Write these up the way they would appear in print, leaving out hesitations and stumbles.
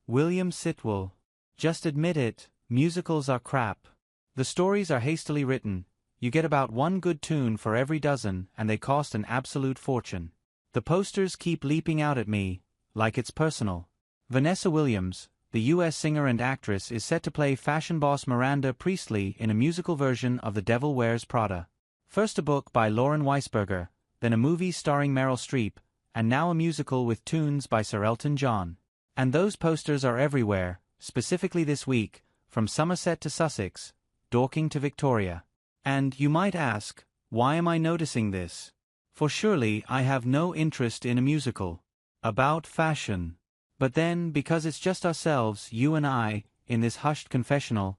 William Sitwell. Just admit it, musicals are crap. The stories are hastily written, you get about one good tune for every dozen, and they cost an absolute fortune. The posters keep leaping out at me, like it's personal. Vanessa Williams, the U.S. singer and actress, is set to play fashion boss Miranda Priestley in a musical version of The Devil Wears Prada. First a book by Lauren Weisberger, then a movie starring Meryl Streep, and now a musical with tunes by Sir Elton John. And those posters are everywhere, specifically this week, from Somerset to Sussex, Dorking to Victoria. And you might ask, why am I noticing this? For surely I have no interest in a musical about fashion. But then, because it's just ourselves, you and I, in this hushed confessional,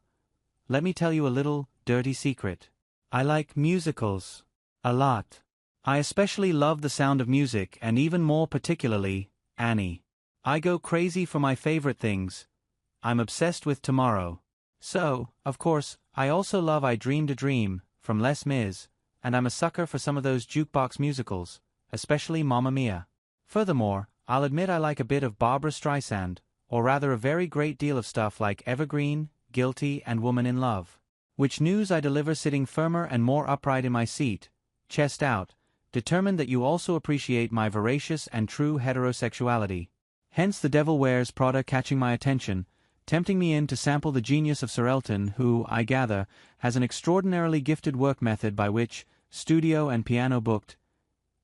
let me tell you a little, dirty secret. I like musicals. A lot. I especially love The Sound of Music and even more particularly, Annie. I go crazy for my favorite things. I'm obsessed with Tomorrow. So, of course, I also love I Dreamed a Dream, from Les Mis, and I'm a sucker for some of those jukebox musicals, especially Mamma Mia. Furthermore, I'll admit I like a bit of Barbra Streisand, or rather a very great deal of stuff like Evergreen, Guilty and Woman in Love. Which news I deliver sitting firmer and more upright in my seat, chest out, determined that you also appreciate my voracious and true heterosexuality. Hence The Devil Wears Prada catching my attention, tempting me in to sample the genius of Sir Elton, who, I gather, has an extraordinarily gifted work method by which, studio and piano booked,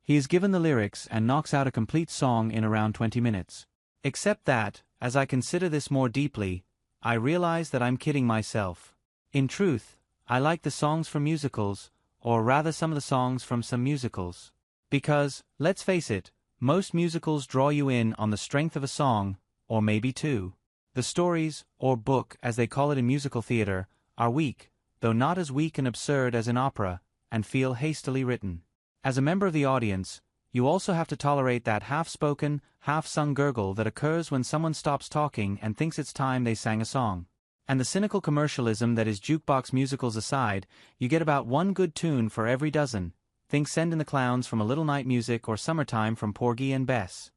he is given the lyrics and knocks out a complete song in around 20 minutes. Except that, as I consider this more deeply, I realize that I'm kidding myself. In truth, I like the songs from musicals, or rather some of the songs from some musicals. Because, let's face it, most musicals draw you in on the strength of a song, or maybe two. The stories, or book as they call it in musical theater, are weak, though not as weak and absurd as in opera, and feel hastily written. As a member of the audience, you also have to tolerate that half-spoken, half-sung gurgle that occurs when someone stops talking and thinks it's time they sang a song. And the cynical commercialism that is jukebox musicals aside, you get about one good tune for every dozen. Think Send in the Clowns from A Little Night Music or Summertime from Porgy and Bess.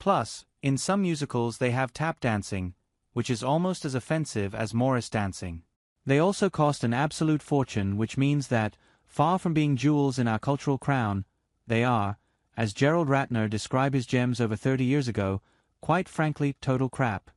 Plus, in some musicals they have tap dancing, which is almost as offensive as Morris dancing. They also cost an absolute fortune, which means that, far from being jewels in our cultural crown, they are, as Gerald Ratner described his gems over 30 years ago, quite frankly total crap.